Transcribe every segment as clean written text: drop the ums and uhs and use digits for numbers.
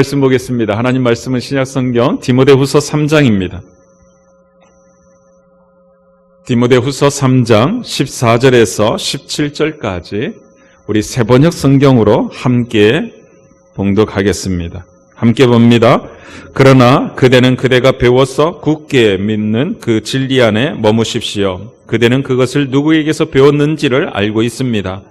말씀 보겠습니다. 하나님 말씀은 신약성경 디모데후서 3장입니다. 디모데후서 3장 14절에서 17절까지 우리 세번역 성경으로 함께 봉독하겠습니다. 함께 봅니다. 그러나 그대는 그대가 배워서 굳게 믿는 그 진리 안에 머무십시오. 그대는 그것을 누구에게서 배웠는지를 알고 있습니다.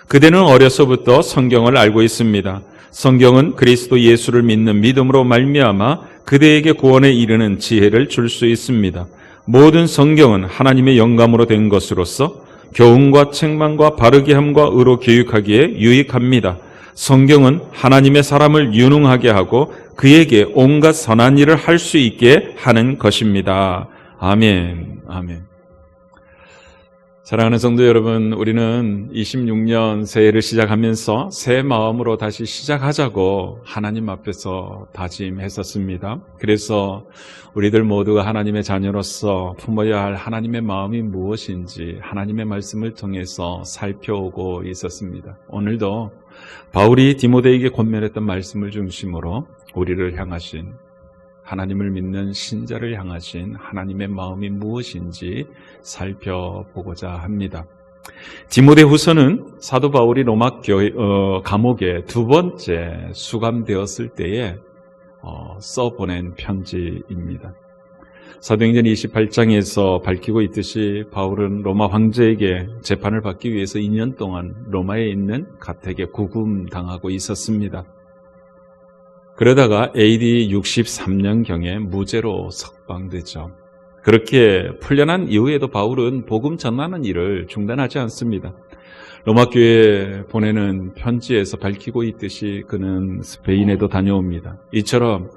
그대는 어려서부터 성경을 알고 있습니다. 성경은 그리스도 예수를 믿는 믿음으로 말미암아 그대에게 구원에 이르는 지혜를 줄 수 있습니다. 모든 성경은 하나님의 영감으로 된 것으로서 교훈과 책망과 바르게 함과 의로 교육하기에 유익합니다. 성경은 하나님의 사람을 유능하게 하고 그에게 온갖 선한 일을 할 수 있게 하는 것입니다. 아멘. 아멘. 사랑하는 성도 여러분, 우리는 26년 새해를 시작하면서 새 마음으로 다시 시작하자고 하나님 앞에서 다짐했었습니다. 그래서 우리들 모두가 하나님의 자녀로서 품어야 할 하나님의 마음이 무엇인지 하나님의 말씀을 통해서 살펴오고 있었습니다. 오늘도 바울이 디모데에게 권면했던 말씀을 중심으로 우리를 향하신, 하나님을 믿는 신자를 향하신 하나님의 마음이 무엇인지 살펴보고자 합니다. 디모데후서는 사도 바울이 로마 감옥에 두 번째 수감되었을 때에 써보낸 편지입니다. 사도행전 28장에서 밝히고 있듯이 바울은 로마 황제에게 재판을 받기 위해서 2년 동안 로마에 있는 가택에 구금당하고 있었습니다. 그러다가 AD 63년경에 무죄로 석방되죠. 그렇게 풀려난 이후에도 바울은 복음 전하는 일을 중단하지 않습니다. 로마 교회에 보내는 편지에서 밝히고 있듯이 그는 스페인에도 다녀옵니다. 이처럼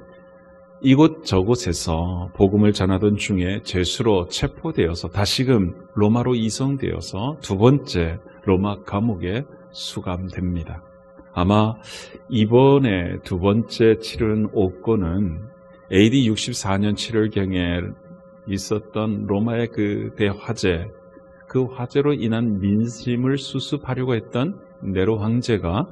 이곳저곳에서 복음을 전하던 중에 죄수로 체포되어서 다시금 로마로 이송되어서 두 번째 로마 감옥에 수감됩니다. 아마 이번에 두 번째 치른 옥고는 AD 64년 7월경에 있었던 로마의 그 대화재, 그 화재로 인한 민심을 수습하려고 했던 네로 황제가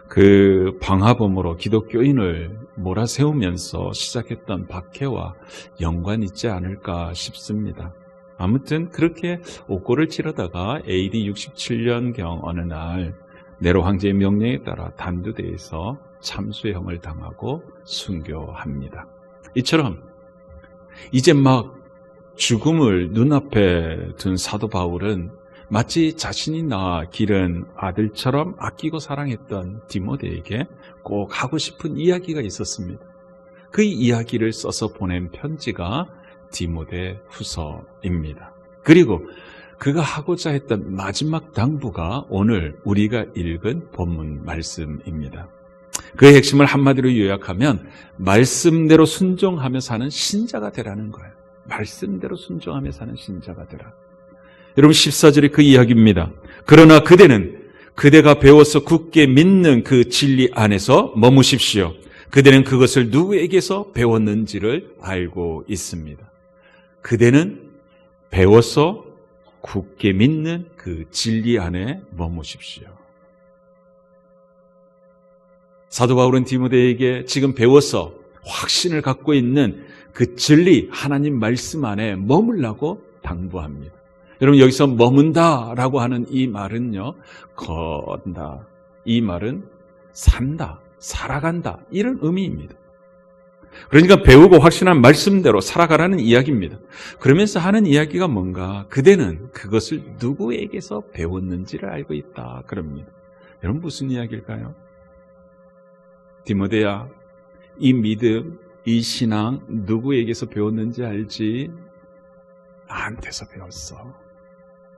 그 방화범으로 기독교인을 몰아세우면서 시작했던 박해와 연관이 있지 않을까 싶습니다. 아무튼 그렇게 옥고를 치르다가 AD 67년경 어느 날 네로 황제의 명령에 따라 단두대에서 참수형을 당하고 순교합니다. 이처럼 이제 막 죽음을 눈앞에 둔 사도 바울은 마치 자신이 낳아 기른 아들처럼 아끼고 사랑했던 디모데에게 꼭 하고 싶은 이야기가 있었습니다. 그 이야기를 써서 보낸 편지가 디모데 후서입니다. 그리고 그가 하고자 했던 마지막 당부가 오늘 우리가 읽은 본문 말씀입니다. 그의 핵심을 한마디로 요약하면 말씀대로 순종하며 사는 신자가 되라는 거예요. 말씀대로 순종하며 사는 신자가 되라. 여러분 14절이 그 이야기입니다. 그러나 그대는 그대가 배워서 굳게 믿는 그 진리 안에서 머무십시오. 그대는 그것을 누구에게서 배웠는지를 알고 있습니다. 그대는 배워서 굳게 믿는 그 진리 안에 머무십시오. 사도 바울은 디모데에게 지금 배워서 확신을 갖고 있는 그 진리, 하나님 말씀 안에 머물라고 당부합니다. 여러분 여기서 머문다라고 하는 이 말은요, 건다, 이 말은 산다, 살아간다 이런 의미입니다. 그러니까 배우고 확신한 말씀대로 살아가라는 이야기입니다. 그러면서 하는 이야기가 뭔가, 그대는 그것을 누구에게서 배웠는지를 알고 있다 그럽니다. 여러분 무슨 이야기일까요? 디모데야, 이 믿음, 이 신앙 누구에게서 배웠는지 알지? 나한테서 배웠어.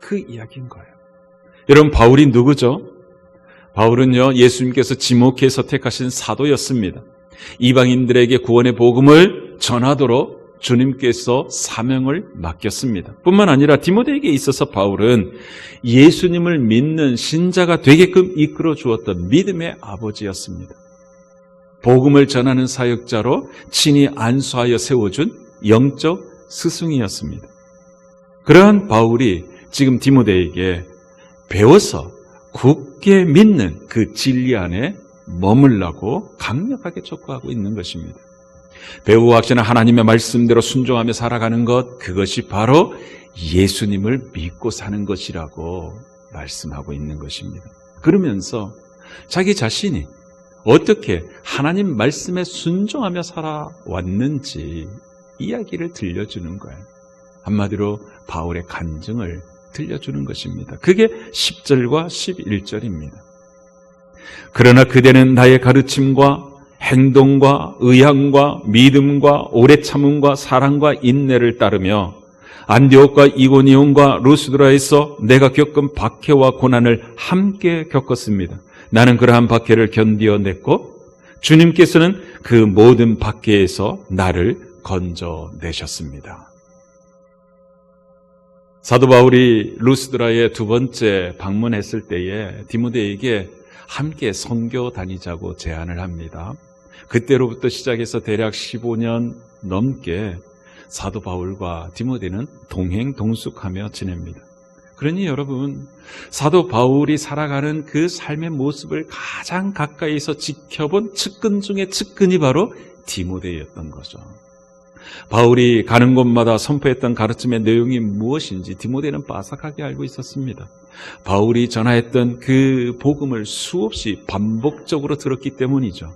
그 이야기인 거예요. 여러분 바울이 누구죠? 바울은요, 예수님께서 지목해서 택하신 사도였습니다. 이방인들에게 구원의 복음을 전하도록 주님께서 사명을 맡겼습니다. 뿐만 아니라 디모데에게 있어서 바울은 예수님을 믿는 신자가 되게끔 이끌어 주었던 믿음의 아버지였습니다. 복음을 전하는 사역자로 친히 안수하여 세워준 영적 스승이었습니다. 그러한 바울이 지금 디모데에게 배워서 굳게 믿는 그 진리 안에 머물라고 강력하게 촉구하고 있는 것입니다. 배우와 학자는 하나님의 말씀대로 순종하며 살아가는 것, 그것이 바로 예수님을 믿고 사는 것이라고 말씀하고 있는 것입니다. 그러면서 자기 자신이 어떻게 하나님 말씀에 순종하며 살아왔는지 이야기를 들려주는 거예요. 한마디로 바울의 간증을 들려주는 것입니다. 그게 10절과 11절입니다. 그러나 그대는 나의 가르침과 행동과 의향과 믿음과 오래 참음과 사랑과 인내를 따르며 안디옥과 이고니온과 루스드라에서 내가 겪은 박해와 고난을 함께 겪었습니다. 나는 그러한 박해를 견디어냈고 주님께서는 그 모든 박해에서 나를 건져내셨습니다. 사도 바울이 루스드라에 두 번째 방문했을 때에 디모데에게 함께 선교 다니자고 제안을 합니다. 그때로부터 시작해서 대략 15년 넘게 사도 바울과 디모데는 동행동숙하며 지냅니다. 그러니 여러분, 사도 바울이 살아가는 그 삶의 모습을 가장 가까이서 지켜본 측근 중에 측근이 바로 디모데였던 거죠. 바울이 가는 곳마다 선포했던 가르침의 내용이 무엇인지 디모데는 빠삭하게 알고 있었습니다. 바울이 전하했던 그 복음을 수없이 반복적으로 들었기 때문이죠.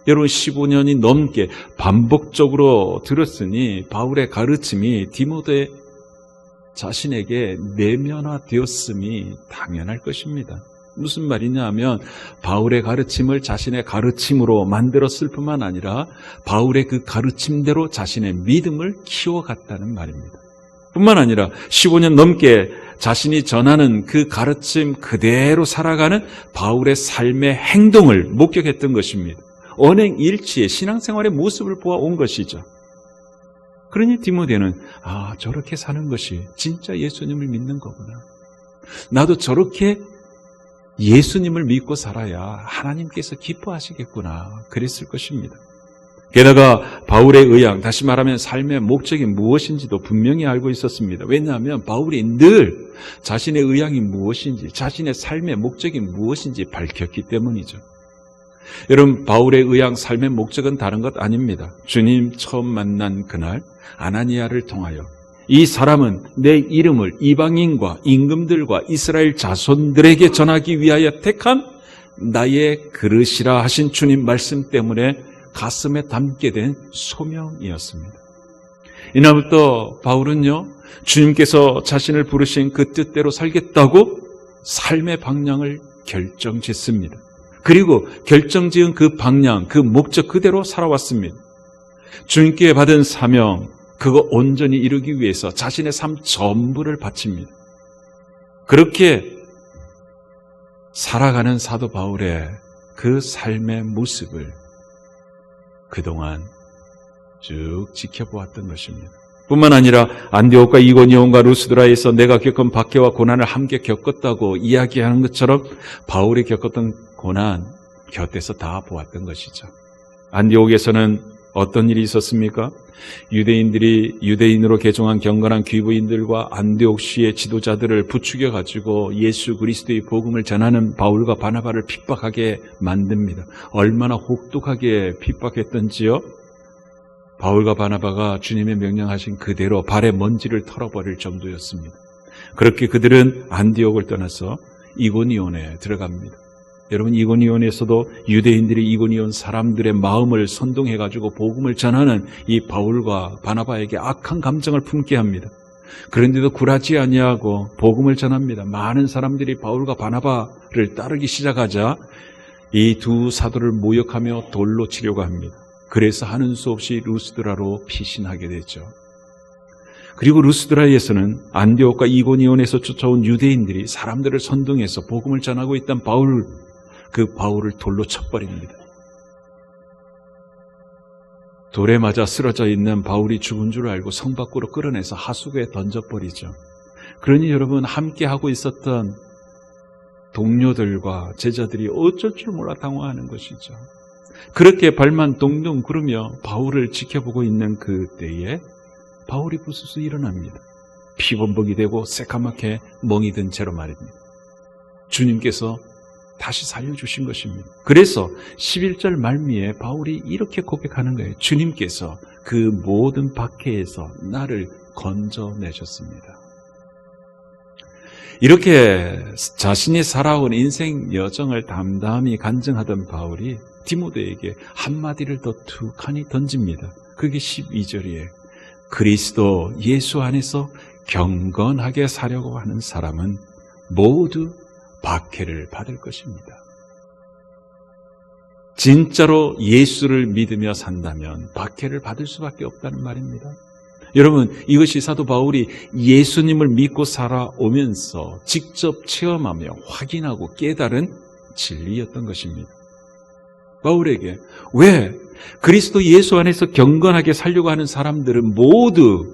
여러분, 15년이 넘게 반복적으로 들었으니 바울의 가르침이 디모데 자신에게 내면화되었음이 당연할 것입니다. 무슨 말이냐 하면 바울의 가르침을 자신의 가르침으로 만들었을 뿐만 아니라 바울의 그 가르침대로 자신의 믿음을 키워갔다는 말입니다. 뿐만 아니라 15년 넘게 자신이 전하는 그 가르침 그대로 살아가는 바울의 삶의 행동을 목격했던 것입니다. 언행일치의 신앙생활의 모습을 보아온 것이죠. 그러니 디모데는 저렇게 사는 것이 진짜 예수님을 믿는 거구나. 나도 저렇게 예수님을 믿고 살아야 하나님께서 기뻐하시겠구나. 그랬을 것입니다. 게다가 바울의 의향, 다시 말하면 삶의 목적이 무엇인지도 분명히 알고 있었습니다. 왜냐하면 바울이 늘 자신의 의향이 무엇인지, 자신의 삶의 목적이 무엇인지 밝혔기 때문이죠. 여러분, 바울의 의향, 삶의 목적은 다른 것 아닙니다. 주님 처음 만난 그날 아나니아를 통하여 이 사람은 내 이름을 이방인과 임금들과 이스라엘 자손들에게 전하기 위하여 택한 나의 그릇이라 하신 주님 말씀 때문에 가슴에 담게 된 소명이었습니다. 이날부터 바울은요, 주님께서 자신을 부르신 그 뜻대로 살겠다고 삶의 방향을 결정짓습니다. 그리고 결정지은 그 방향, 그 목적 그대로 살아왔습니다. 주님께 받은 사명, 그거 온전히 이루기 위해서 자신의 삶 전부를 바칩니다. 그렇게 살아가는 사도 바울의 그 삶의 모습을 그동안 쭉 지켜보았던 것입니다. 뿐만 아니라 안디옥과 이고니온과 루스드라에서 내가 겪은 박해와 고난을 함께 겪었다고 이야기하는 것처럼 바울이 겪었던 고난 곁에서 다 보았던 것이죠. 안디옥에서는 어떤 일이 있었습니까? 유대인들이 유대인으로 개종한 경건한 귀부인들과 안디옥시의 지도자들을 부추겨 가지고 예수 그리스도의 복음을 전하는 바울과 바나바를 핍박하게 만듭니다. 얼마나 혹독하게 핍박했던지요? 바울과 바나바가 주님의 명령하신 그대로 발에 먼지를 털어버릴 정도였습니다. 그렇게 그들은 안디옥을 떠나서 이고니온에 들어갑니다. 여러분, 이고니온에서도 유대인들이 이고니온 사람들의 마음을 선동해가지고 복음을 전하는 이 바울과 바나바에게 악한 감정을 품게 합니다. 그런데도 굴하지 아니하고 복음을 전합니다. 많은 사람들이 바울과 바나바를 따르기 시작하자 이 두 사도를 모욕하며 돌로 치려고 합니다. 그래서 하는 수 없이 루스드라로 피신하게 되죠. 그리고 루스드라에서는 안디옥과 이고니온에서 쫓아온 유대인들이 사람들을 선동해서 복음을 전하고 있던 그 바울을 돌로 쳐버립니다. 돌에 맞아 쓰러져 있는 바울이 죽은 줄 알고 성 밖으로 끌어내서 하수구에 던져버리죠. 그러니 여러분, 함께하고 있었던 동료들과 제자들이 어쩔 줄 몰라 당황하는 것이죠. 그렇게 발만 동동 구르며 바울을 지켜보고 있는 그때에 바울이 부스스 일어납니다. 피범벅이 되고 새까맣게 멍이 든 채로 말입니다. 주님께서 다시 살려주신 것입니다. 그래서 11절 말미에 바울이 이렇게 고백하는 거예요. 주님께서 그 모든 박해에서 나를 건져내셨습니다. 이렇게 자신이 살아온 인생 여정을 담담히 간증하던 바울이 디모데에게 한마디를 더 툭하니 던집니다. 그게 12절이에요. 그리스도 예수 안에서 경건하게 사려고 하는 사람은 모두 박해를 받을 것입니다. 진짜로 예수를 믿으며 산다면 박해를 받을 수밖에 없다는 말입니다. 여러분, 이것이 사도 바울이 예수님을 믿고 살아오면서 직접 체험하며 확인하고 깨달은 진리였던 것입니다. 바울에게 왜 그리스도 예수 안에서 경건하게 살려고 하는 사람들은 모두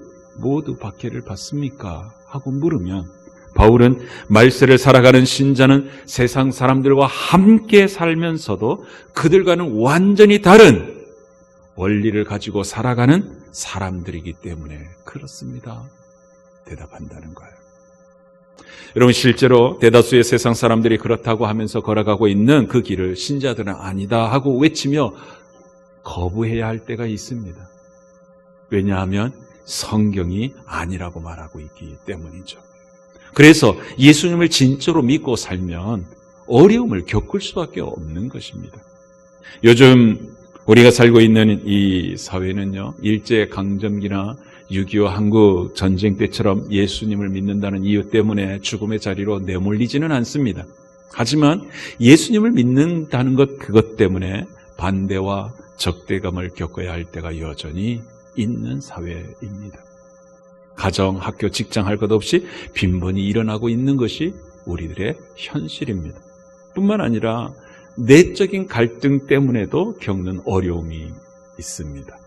박해를 받습니까? 하고 물으면 바울은 말세를 살아가는 신자는 세상 사람들과 함께 살면서도 그들과는 완전히 다른 원리를 가지고 살아가는 사람들이기 때문에 그렇습니다. 대답한다는 거예요. 여러분, 실제로 대다수의 세상 사람들이 그렇다고 하면서 걸어가고 있는 그 길을 신자들은 아니다 하고 외치며 거부해야 할 때가 있습니다. 왜냐하면 성경이 아니라고 말하고 있기 때문이죠. 그래서 예수님을 진짜로 믿고 살면 어려움을 겪을 수밖에 없는 것입니다. 요즘 우리가 살고 있는 이 사회는요, 일제강점기나 6.25 한국 전쟁 때처럼 예수님을 믿는다는 이유 때문에 죽음의 자리로 내몰리지는 않습니다. 하지만 예수님을 믿는다는 그것 때문에 반대와 적대감을 겪어야 할 때가 여전히 있는 사회입니다. 가정, 학교, 직장 할 것 없이 빈번히 일어나고 있는 것이 우리들의 현실입니다. 뿐만 아니라 내적인 갈등 때문에도 겪는 어려움이 있습니다.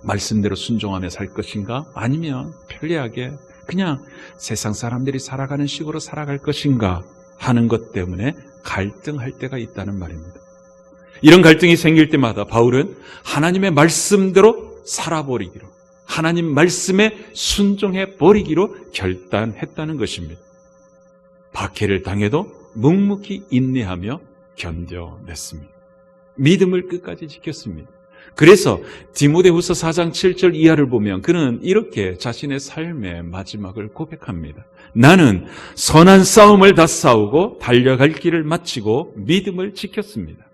말씀대로 순종하며 살 것인가? 아니면 편리하게 그냥 세상 사람들이 살아가는 식으로 살아갈 것인가 하는 것 때문에 갈등할 때가 있다는 말입니다. 이런 갈등이 생길 때마다 바울은 하나님의 말씀대로 살아버리기로, 하나님 말씀에 순종해 버리기로 결단했다는 것입니다. 박해를 당해도 묵묵히 인내하며 견뎌냈습니다. 믿음을 끝까지 지켰습니다. 그래서 디모데후서 4장 7절 이하를 보면 그는 이렇게 자신의 삶의 마지막을 고백합니다. 나는 선한 싸움을 다 싸우고 달려갈 길을 마치고 믿음을 지켰습니다.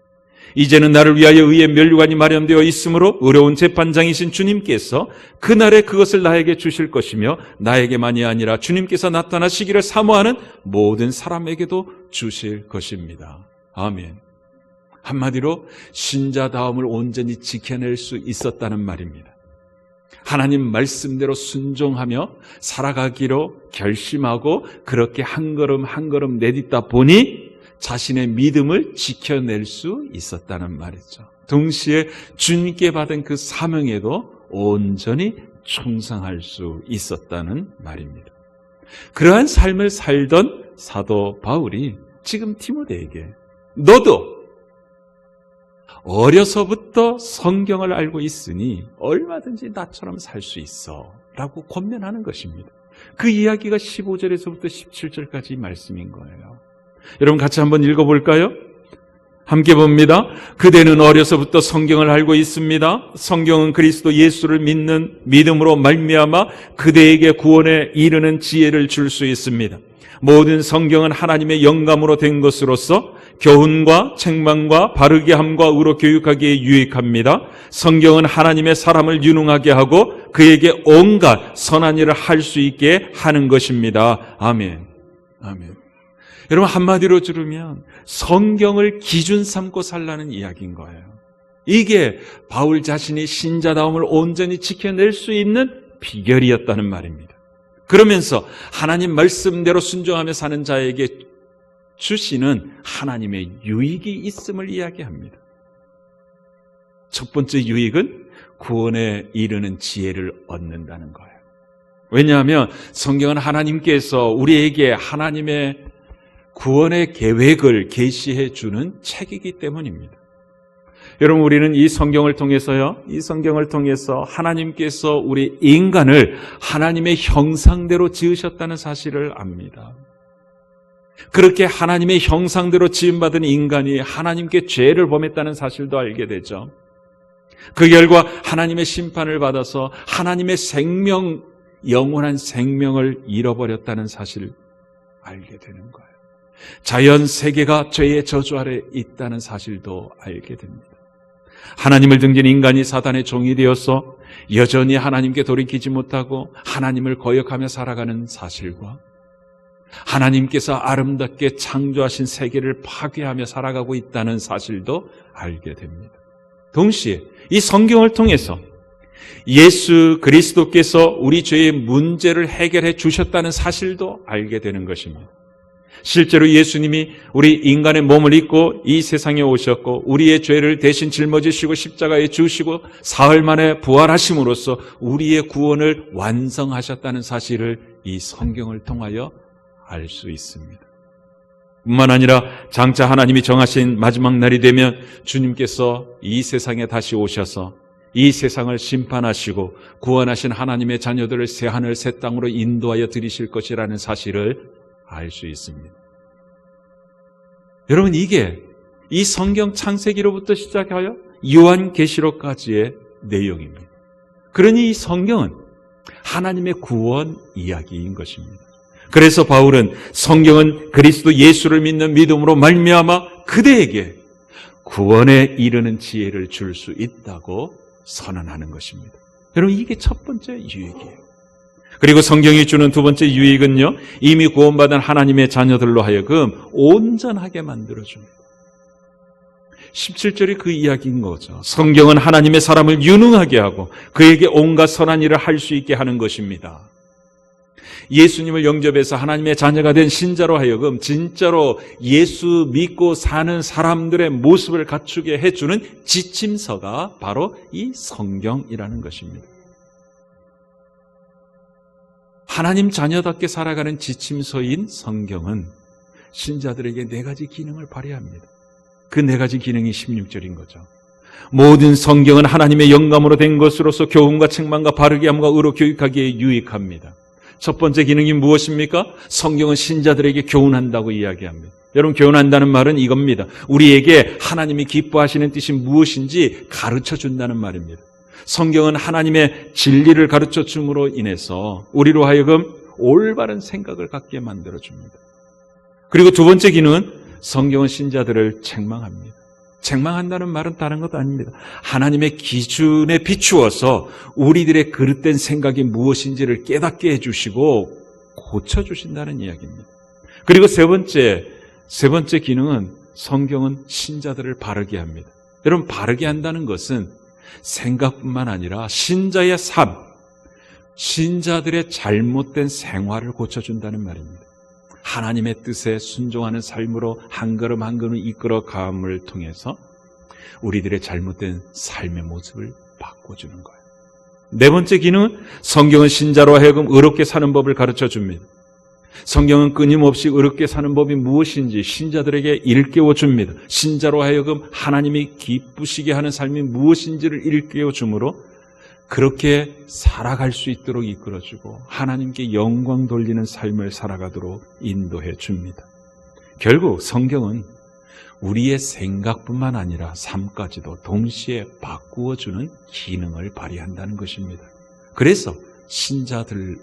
이제는 나를 위하여 의의 면류관이 마련되어 있으므로 의로운 재판장이신 주님께서 그날에 그것을 나에게 주실 것이며 나에게만이 아니라 주님께서 나타나시기를 사모하는 모든 사람에게도 주실 것입니다. 아멘. 한마디로 신자다움을 온전히 지켜낼 수 있었다는 말입니다. 하나님 말씀대로 순종하며 살아가기로 결심하고 그렇게 한 걸음 한 걸음 내딛다 보니 자신의 믿음을 지켜낼 수 있었다는 말이죠. 동시에 주님께 받은 그 사명에도 온전히 충성할 수 있었다는 말입니다. 그러한 삶을 살던 사도 바울이 지금 디모데에게 너도 어려서부터 성경을 알고 있으니 얼마든지 나처럼 살 수 있어 라고 권면하는 것입니다. 그 이야기가 15절에서부터 17절까지 말씀인 거예요. 여러분 같이 한번 읽어볼까요? 함께 봅니다. 그대는 어려서부터 성경을 알고 있습니다. 성경은 그리스도 예수를 믿는 믿음으로 말미암아 그대에게 구원에 이르는 지혜를 줄 수 있습니다. 모든 성경은 하나님의 영감으로 된 것으로서 교훈과 책망과 바르게 함과 의로 교육하기에 유익합니다. 성경은 하나님의 사람을 유능하게 하고 그에게 온갖 선한 일을 할 수 있게 하는 것입니다. 아멘. 아멘. 여러분 한마디로 들으면 성경을 기준 삼고 살라는 이야기인 거예요. 이게 바울 자신이 신자다움을 온전히 지켜낼 수 있는 비결이었다는 말입니다. 그러면서 하나님 말씀대로 순종하며 사는 자에게 주시는 하나님의 유익이 있음을 이야기합니다. 첫 번째 유익은 구원에 이르는 지혜를 얻는다는 거예요. 왜냐하면 성경은 하나님께서 우리에게 하나님의 구원의 계획을 계시해 주는 책이기 때문입니다. 여러분 우리는 이 성경을 통해서 하나님께서 우리 인간을 하나님의 형상대로 지으셨다는 사실을 압니다. 그렇게 하나님의 형상대로 지음받은 인간이 하나님께 죄를 범했다는 사실도 알게 되죠. 그 결과 하나님의 심판을 받아서 하나님의 생명, 영원한 생명을 잃어버렸다는 사실을 알게 되는 거예요. 자연 세계가 죄의 저주 아래 있다는 사실도 알게 됩니다. 하나님을 등진 인간이 사단의 종이 되어서 여전히 하나님께 돌이키지 못하고 하나님을 거역하며 살아가는 사실과 하나님께서 아름답게 창조하신 세계를 파괴하며 살아가고 있다는 사실도 알게 됩니다. 동시에 이 성경을 통해서 예수 그리스도께서 우리 죄의 문제를 해결해 주셨다는 사실도 알게 되는 것입니다. 실제로 예수님이 우리 인간의 몸을 입고 이 세상에 오셨고 우리의 죄를 대신 짊어지시고 십자가에 죽으시고 사흘 만에 부활하심으로써 우리의 구원을 완성하셨다는 사실을 이 성경을 통하여 알 수 있습니다. 뿐만 아니라 장차 하나님이 정하신 마지막 날이 되면 주님께서 이 세상에 다시 오셔서 이 세상을 심판하시고 구원하신 하나님의 자녀들을 새하늘 새 땅으로 인도하여 들이실 것이라는 사실을 알 수 있습니다. 여러분, 이게 이 성경 창세기로부터 시작하여 요한계시록까지의 내용입니다. 그러니 이 성경은 하나님의 구원 이야기인 것입니다. 그래서 바울은 성경은 그리스도 예수를 믿는 믿음으로 말미암아 그대에게 구원에 이르는 지혜를 줄 수 있다고 선언하는 것입니다. 여러분, 이게 첫 번째 유익이에요. 그리고 성경이 주는 두 번째 유익은요, 이미 구원받은 하나님의 자녀들로 하여금 온전하게 만들어줍니다. 17절이 그 이야기인 거죠. 성경은 하나님의 사람을 유능하게 하고 그에게 온갖 선한 일을 할 수 있게 하는 것입니다. 예수님을 영접해서 하나님의 자녀가 된 신자로 하여금 진짜로 예수 믿고 사는 사람들의 모습을 갖추게 해주는 지침서가 바로 이 성경이라는 것입니다. 하나님 자녀답게 살아가는 지침서인 성경은 신자들에게 네 가지 기능을 발휘합니다. 그 네 가지 기능이 16절인 거죠. 모든 성경은 하나님의 영감으로 된 것으로서 교훈과 책망과 바르게 함과 의로 교육하기에 유익합니다. 첫 번째 기능이 무엇입니까? 성경은 신자들에게 교훈한다고 이야기합니다. 여러분, 교훈한다는 말은 이겁니다. 우리에게 하나님이 기뻐하시는 뜻이 무엇인지 가르쳐준다는 말입니다. 성경은 하나님의 진리를 가르쳐 줌으로 인해서 우리로 하여금 올바른 생각을 갖게 만들어줍니다. 그리고 두 번째 기능은 성경은 신자들을 책망합니다. 책망한다는 말은 다른 것도 아닙니다. 하나님의 기준에 비추어서 우리들의 그릇된 생각이 무엇인지를 깨닫게 해주시고 고쳐주신다는 이야기입니다. 그리고 세 번째 기능은 성경은 신자들을 바르게 합니다. 여러분, 바르게 한다는 것은 생각뿐만 아니라 신자의 삶, 신자들의 잘못된 생활을 고쳐준다는 말입니다. 하나님의 뜻에 순종하는 삶으로 한 걸음 한 걸음 이끌어감을 통해서 우리들의 잘못된 삶의 모습을 바꿔주는 거예요. 네 번째 기능은 성경은 신자로 하여금 의롭게 사는 법을 가르쳐줍니다. 성경은 끊임없이 의롭게 사는 법이 무엇인지 신자들에게 일깨워 줍니다. 신자로 하여금 하나님이 기쁘시게 하는 삶이 무엇인지를 일깨워 주므로 그렇게 살아갈 수 있도록 이끌어주고 하나님께 영광 돌리는 삶을 살아가도록 인도해 줍니다. 결국 성경은 우리의 생각뿐만 아니라 삶까지도 동시에 바꾸어주는 기능을 발휘한다는 것입니다. 그래서 신자들에게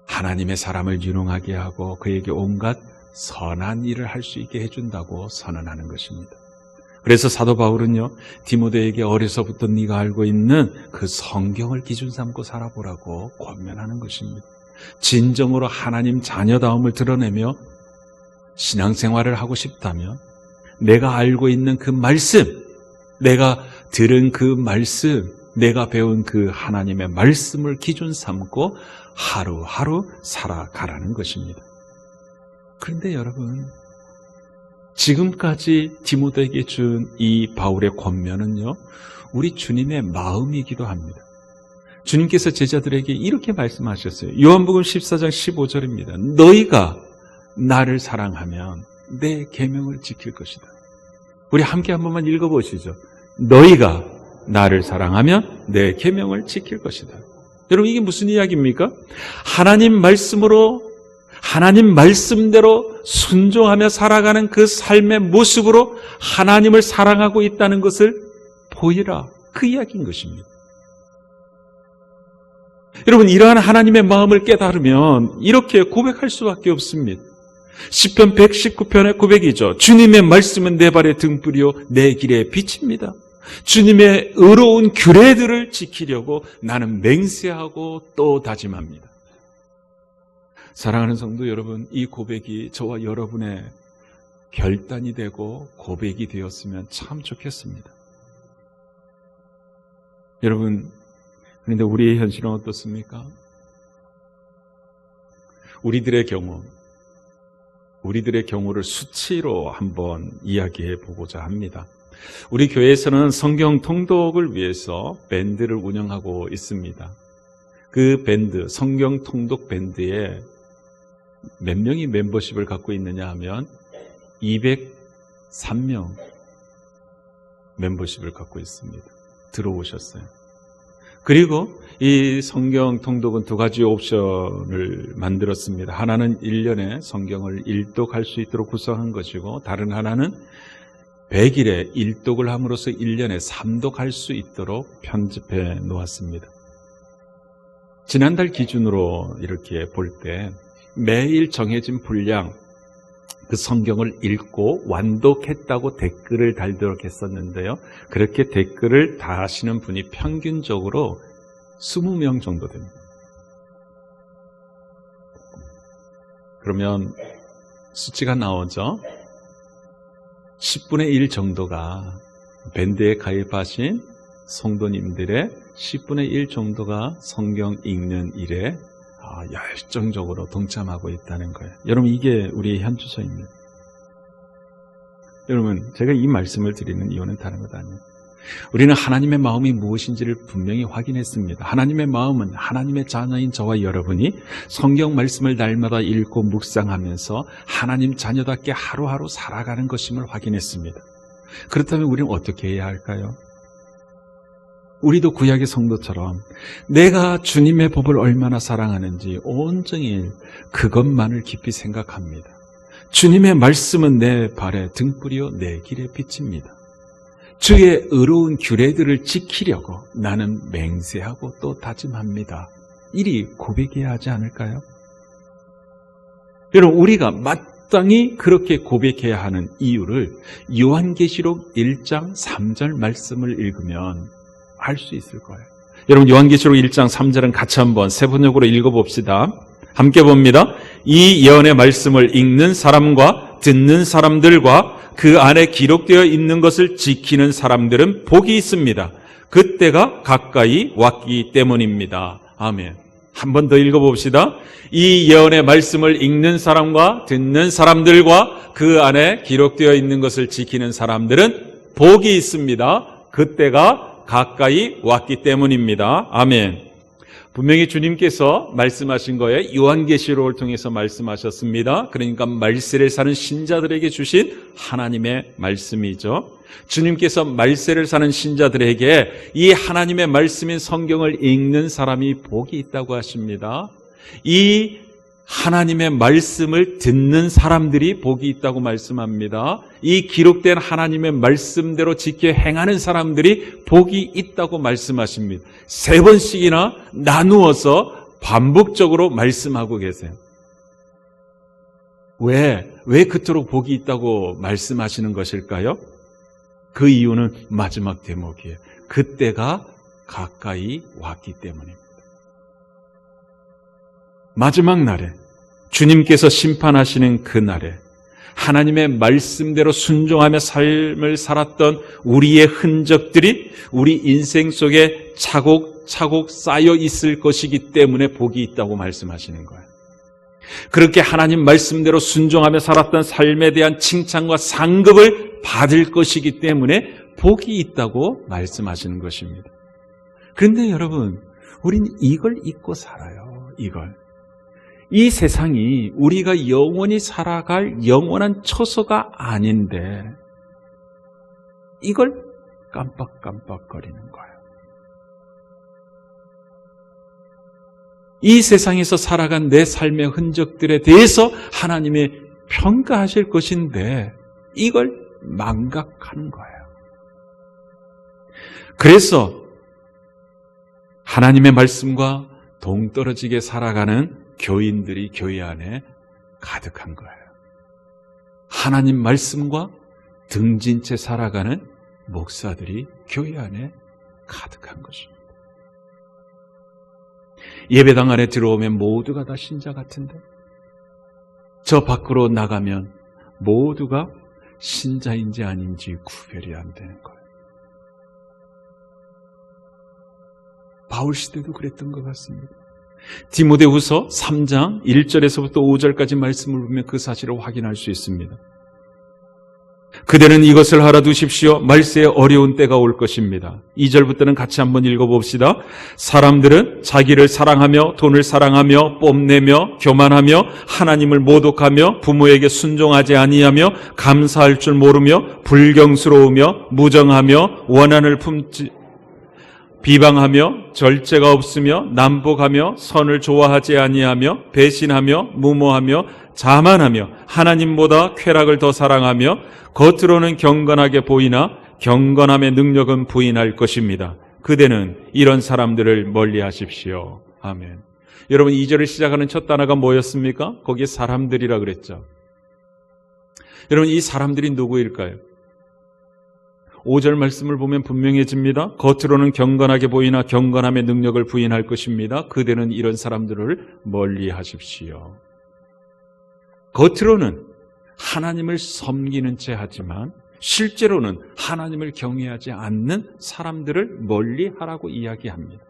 하나님의 사람을 유능하게 하고 그에게 온갖 선한 일을 할 수 있게 해준다고 선언하는 것입니다. 그래서 사도 바울은요, 디모데에게 어려서부터 네가 알고 있는 그 성경을 기준 삼고 살아보라고 권면하는 것입니다. 진정으로 하나님 자녀다움을 드러내며 신앙생활을 하고 싶다면 내가 알고 있는 그 말씀, 내가 들은 그 말씀, 내가 배운 그 하나님의 말씀을 기준 삼고 하루하루 살아가라는 것입니다. 그런데 여러분, 지금까지 디모데에게 준 이 바울의 권면은요, 우리 주님의 마음이기도 합니다. 주님께서 제자들에게 이렇게 말씀하셨어요. 요한복음 14장 15절입니다. 너희가 나를 사랑하면 내 계명을 지킬 것이다. 우리 함께 한 번만 읽어보시죠. 너희가 나를 사랑하면 내 계명을 지킬 것이다. 여러분, 이게 무슨 이야기입니까? 하나님 말씀으로 하나님 말씀대로 순종하며 살아가는 그 삶의 모습으로 하나님을 사랑하고 있다는 것을 보이라. 그 이야기인 것입니다. 여러분, 이러한 하나님의 마음을 깨달으면 이렇게 고백할 수밖에 없습니다. 시편 119편의 고백이죠. 주님의 말씀은 내 발의 등불이요 내 길의 빛입니다. 주님의 의로운 규례들을 지키려고 나는 맹세하고 또 다짐합니다. 사랑하는 성도 여러분, 이 고백이 저와 여러분의 결단이 되고 고백이 되었으면 참 좋겠습니다. 여러분, 그런데 우리의 현실은 어떻습니까? 우리들의 경우를 수치로 한번 이야기해 보고자 합니다. 우리 교회에서는 성경 통독을 위해서 밴드를 운영하고 있습니다. 그 밴드, 성경 통독 밴드에 몇 명이 멤버십을 갖고 있느냐 하면 203명 멤버십을 갖고 있습니다. 들어오셨어요. 그리고 이 성경 통독은 두 가지 옵션을 만들었습니다. 하나는 1년에 성경을 1독할 수 있도록 구성한 것이고, 다른 하나는 100일에 1독을 함으로써 1년에 3독할 수 있도록 편집해 놓았습니다. 지난달 기준으로 이렇게 볼 때 매일 정해진 분량, 그 성경을 읽고 완독했다고 댓글을 달도록 했었는데요. 그렇게 댓글을 다하시는 분이 평균적으로 20명 정도 됩니다. 그러면 수치가 나오죠. 10분의 1 정도가 밴드에 가입하신 성도님들의 10분의 1 정도가 성경 읽는 일에 열정적으로 동참하고 있다는 거예요. 여러분, 이게 우리의 현주소입니다. 여러분, 제가 이 말씀을 드리는 이유는 다른 것 아니에요. 우리는 하나님의 마음이 무엇인지를 분명히 확인했습니다. 하나님의 마음은 하나님의 자녀인 저와 여러분이 성경 말씀을 날마다 읽고 묵상하면서 하나님 자녀답게 하루하루 살아가는 것임을 확인했습니다. 그렇다면 우리는 어떻게 해야 할까요? 우리도 구약의 성도처럼 내가 주님의 법을 얼마나 사랑하는지 온종일 그것만을 깊이 생각합니다. 주님의 말씀은 내 발의 등불이요 내 길의 빛입니다. 주의 의로운 규례들을 지키려고 나는 맹세하고 또 다짐합니다. 이리 고백해야 하지 않을까요? 여러분, 우리가 마땅히 그렇게 고백해야 하는 이유를 요한계시록 1장 3절 말씀을 읽으면 알 수 있을 거예요. 여러분, 요한계시록 1장 3절은 같이 한번 세 번역으로 읽어봅시다. 함께 봅니다. 이 예언의 말씀을 읽는 사람과 듣는 사람들과 그 안에 기록되어 있는 것을 지키는 사람들은 복이 있습니다. 그때가 가까이 왔기 때문입니다. 아멘. 한 번 더 읽어봅시다. 이 예언의 말씀을 읽는 사람과 듣는 사람들과 그 안에 기록되어 있는 것을 지키는 사람들은 복이 있습니다. 그때가 가까이 왔기 때문입니다. 아멘. 분명히 주님께서 말씀하신 거에 요한계시록을 통해서 말씀하셨습니다. 그러니까 말세를 사는 신자들에게 주신 하나님의 말씀이죠. 주님께서 말세를 사는 신자들에게 이 하나님의 말씀인 성경을 읽는 사람이 복이 있다고 하십니다. 이 하나님의 말씀을 듣는 사람들이 복이 있다고 말씀합니다. 이 기록된 하나님의 말씀대로 지켜 행하는 사람들이 복이 있다고 말씀하십니다. 세 번씩이나 나누어서 반복적으로 말씀하고 계세요. 왜 그토록 복이 있다고 말씀하시는 것일까요? 그 이유는 마지막 대목이에요. 그때가 가까이 왔기 때문입니다. 마지막 날에 주님께서 심판하시는 그 날에 하나님의 말씀대로 순종하며 삶을 살았던 우리의 흔적들이 우리 인생 속에 차곡차곡 쌓여 있을 것이기 때문에 복이 있다고 말씀하시는 거예요. 그렇게 하나님 말씀대로 순종하며 살았던 삶에 대한 칭찬과 상급을 받을 것이기 때문에 복이 있다고 말씀하시는 것입니다. 그런데 여러분, 우리는 이걸 잊고 살아요. 이 세상이 우리가 영원히 살아갈 영원한 처소가 아닌데 이걸 깜빡깜빡거리는 거예요. 이 세상에서 살아간 내 삶의 흔적들에 대해서 하나님이 평가하실 것인데 이걸 망각하는 거예요. 그래서 하나님의 말씀과 동떨어지게 살아가는 교인들이 교회 안에 가득한 거예요. 하나님 말씀과 등진 채 살아가는 목사들이 교회 안에 가득한 것입니다. 예배당 안에 들어오면 모두가 다 신자 같은데 저 밖으로 나가면 모두가 신자인지 아닌지 구별이 안 되는 거예요. 바울 시대도 그랬던 것 같습니다. 디모데후서 3장 1절에서부터 5절까지 말씀을 보면 그 사실을 확인할 수 있습니다. 그대는 이것을 알아두십시오. 말세에 어려운 때가 올 것입니다. 2절부터는 같이 한번 읽어봅시다. 사람들은 자기를 사랑하며 돈을 사랑하며 뽐내며 교만하며 하나님을 모독하며 부모에게 순종하지 아니하며 감사할 줄 모르며 불경스러우며 무정하며 원한을 품지 비방하며 절제가 없으며 난복하며 선을 좋아하지 아니하며 배신하며 무모하며 자만하며 하나님보다 쾌락을 더 사랑하며 겉으로는 경건하게 보이나 경건함의 능력은 부인할 것입니다. 그대는 이런 사람들을 멀리하십시오. 아멘. 여러분 2절을 시작하는 첫 단어가 뭐였습니까? 거기에 사람들이라 그랬죠. 여러분 이 사람들이 누구일까요? 5절 말씀을 보면 분명해집니다. 겉으로는 경건하게 보이나 경건함의 능력을 부인할 것입니다. 그대는 이런 사람들을 멀리하십시오. 겉으로는 하나님을 섬기는 채 하지만 실제로는 하나님을 경외하지 않는 사람들을 멀리하라고 이야기합니다.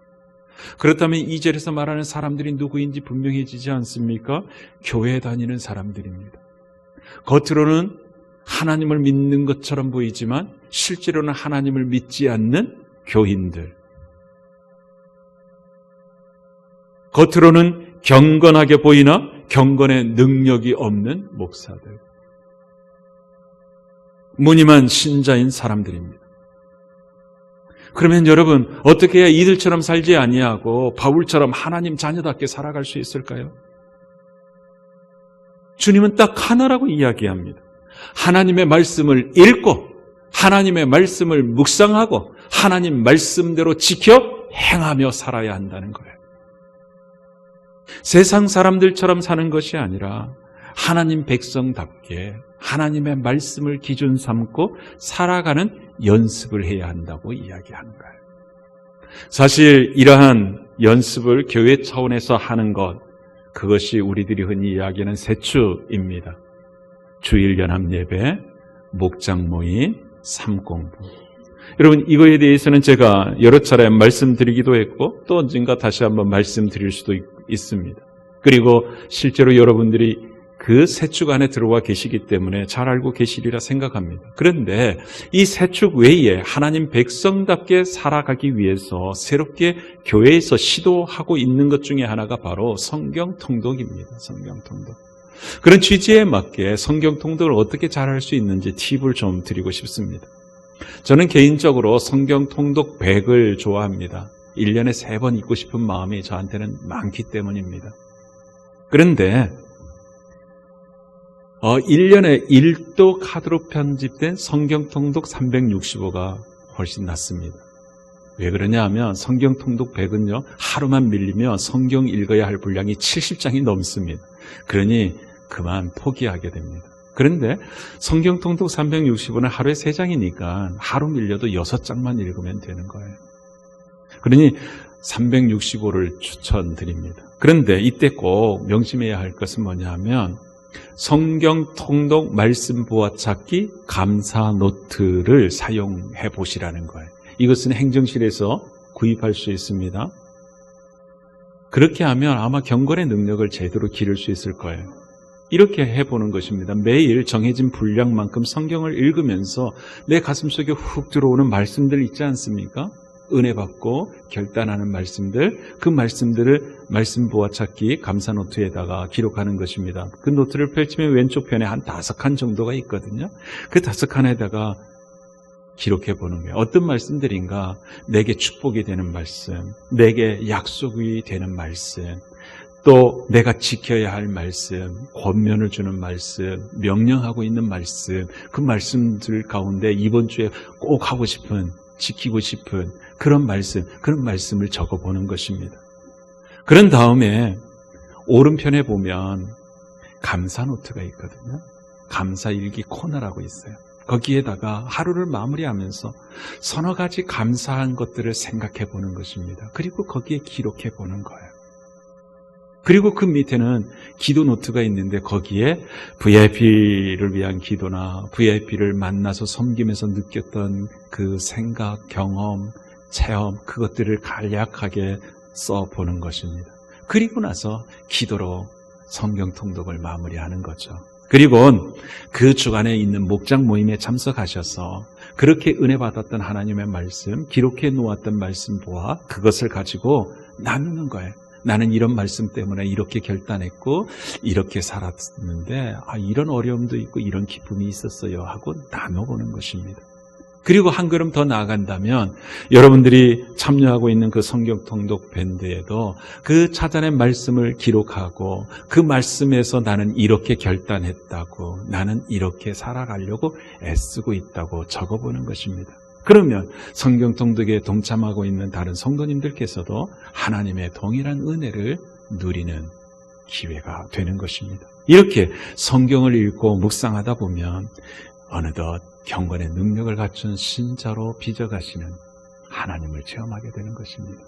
그렇다면 2절에서 말하는 사람들이 누구인지 분명해지지 않습니까? 교회 다니는 사람들입니다. 겉으로는 하나님을 믿는 것처럼 보이지만 실제로는 하나님을 믿지 않는 교인들. 겉으로는 경건하게 보이나 경건의 능력이 없는 목사들. 무늬만 신자인 사람들입니다. 그러면 여러분 어떻게 해야 이들처럼 살지 아니하고 바울처럼 하나님 자녀답게 살아갈 수 있을까요? 주님은 딱 하나라고 이야기합니다. 하나님의 말씀을 읽고 하나님의 말씀을 묵상하고 하나님 말씀대로 지켜 행하며 살아야 한다는 거예요. 세상 사람들처럼 사는 것이 아니라 하나님 백성답게 하나님의 말씀을 기준 삼고 살아가는 연습을 해야 한다고 이야기하는 거예요. 사실 이러한 연습을 교회 차원에서 하는 것, 그것이 우리들이 흔히 이야기하는 세추입니다. 주일 연합 예배, 목장 모임, 삶공부. 여러분 이거에 대해서는 제가 여러 차례 말씀드리기도 했고 또 언젠가 다시 한번 말씀드릴 수도 있습니다. 그리고 실제로 여러분들이 그 세축 안에 들어와 계시기 때문에 잘 알고 계시리라 생각합니다. 그런데 이 세축 외에 하나님 백성답게 살아가기 위해서 새롭게 교회에서 시도하고 있는 것 중에 하나가 바로 성경 통독입니다. 성경 통독. 그런 취지에 맞게 성경 통독을 어떻게 잘할 수 있는지 팁을 좀 드리고 싶습니다. 저는 개인적으로 성경 통독 100을 좋아합니다. 1년에 3번 읽고 싶은 마음이 저한테는 많기 때문입니다. 그런데 1년에 1도 카드로 편집된 성경 통독 365가 훨씬 낫습니다. 왜 그러냐 하면 성경 통독 100은요 하루만 밀리면 성경 읽어야 할 분량이 70장이 넘습니다. 그러니 그만 포기하게 됩니다. 그런데 성경 통독 365는 하루에 3장이니까 하루 밀려도 6장만 읽으면 되는 거예요. 그러니 365를 추천드립니다. 그런데 이때 꼭 명심해야 할 것은 뭐냐 하면 성경 통독 말씀 보아찾기 감사 노트를 사용해 보시라는 거예요. 이것은 행정실에서 구입할 수 있습니다. 그렇게 하면 아마 경건의 능력을 제대로 기를 수 있을 거예요. 이렇게 해보는 것입니다. 매일 정해진 분량만큼 성경을 읽으면서 내 가슴속에 훅 들어오는 말씀들 있지 않습니까? 은혜 받고 결단하는 말씀들, 그 말씀들을 말씀 보아찾기 감사 노트에다가 기록하는 것입니다. 그 노트를 펼치면 왼쪽 편에 한 5칸 정도가 있거든요. 그 5칸에다가 기록해 보는 거예요. 어떤 말씀들인가? 내게 축복이 되는 말씀, 내게 약속이 되는 말씀, 또 내가 지켜야 할 말씀, 권면을 주는 말씀, 명령하고 있는 말씀, 그 말씀들 가운데 이번 주에 꼭 하고 싶은, 지키고 싶은 그런 말씀을 적어보는 것입니다. 그런 다음에 오른편에 보면 감사 노트가 있거든요. 감사 일기 코너라고 있어요. 거기에다가 하루를 마무리하면서 서너 가지 감사한 것들을 생각해 보는 것입니다. 그리고 거기에 기록해 보는 거예요. 그리고 그 밑에는 기도 노트가 있는데 거기에 VIP를 위한 기도나 VIP를 만나서 섬기면서 느꼈던 그 생각, 경험, 체험, 그것들을 간략하게 써보는 것입니다. 그리고 나서 기도로 성경 통독을 마무리하는 거죠. 그리고 그 주간에 있는 목장 모임에 참석하셔서 그렇게 은혜 받았던 하나님의 말씀, 기록해 놓았던 말씀 보아 그것을 가지고 나누는 거예요. 나는 이런 말씀 때문에 이렇게 결단했고 이렇게 살았는데 이런 어려움도 있고 이런 기쁨이 있었어요 하고 나눠보는 것입니다. 그리고 한 걸음 더 나아간다면 여러분들이 참여하고 있는 그 성경 통독 밴드에도 그 찾아낸 말씀을 기록하고 그 말씀에서 나는 이렇게 결단했다고, 나는 이렇게 살아가려고 애쓰고 있다고 적어보는 것입니다. 그러면 성경 통독에 동참하고 있는 다른 성도님들께서도 하나님의 동일한 은혜를 누리는 기회가 되는 것입니다. 이렇게 성경을 읽고 묵상하다 보면 어느덧 경건의 능력을 갖춘 신자로 빚어가시는 하나님을 체험하게 되는 것입니다.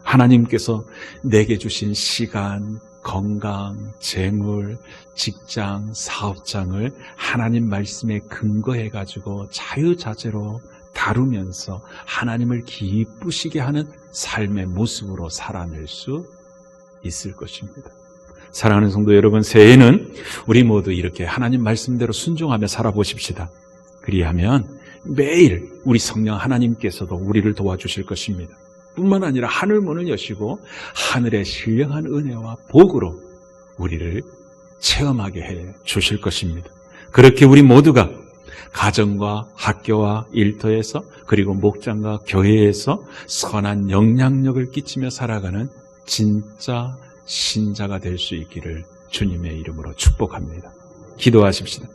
하나님께서 내게 주신 시간, 건강, 재물, 직장, 사업장을 하나님 말씀에 근거해가지고 자유자재로 다루면서 하나님을 기쁘시게 하는 삶의 모습으로 살아낼 수 있을 것입니다. 사랑하는 성도 여러분, 새해에는 우리 모두 이렇게 하나님 말씀대로 순종하며 살아보십시다. 그리하면 매일 우리 성령 하나님께서도 우리를 도와주실 것입니다. 뿐만 아니라 하늘 문을 여시고 하늘의 신령한 은혜와 복으로 우리를 체험하게 해 주실 것입니다. 그렇게 우리 모두가 가정과 학교와 일터에서 그리고 목장과 교회에서 선한 영향력을 끼치며 살아가는 진짜 신자가 될 수 있기를 주님의 이름으로 축복합니다. 기도하십시다.